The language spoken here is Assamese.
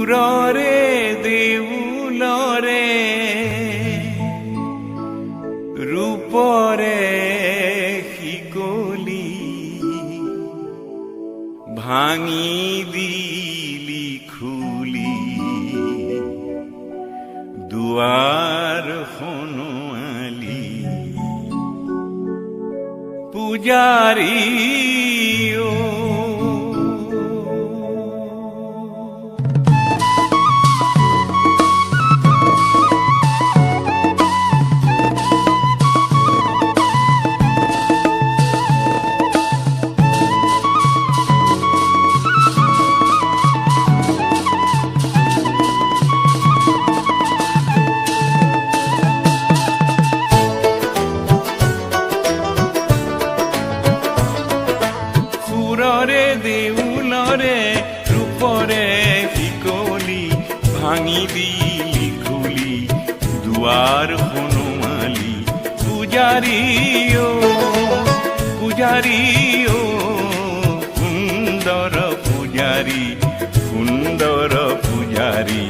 সুৰৰে দেউলৰে ৰূপৰে শিকলি ভাঙি দিলি খুলি দুৱাৰ খনোৱালি পূজাৰী সুৰৰে দেউলৰে ৰূপৰে শিকলি ভাঙি দিলি খুলি দুৱাৰ খনোৱালি পূজাৰী পূজাৰী সুন্দৰ পূজাৰী সুন্দৰ পূজাৰী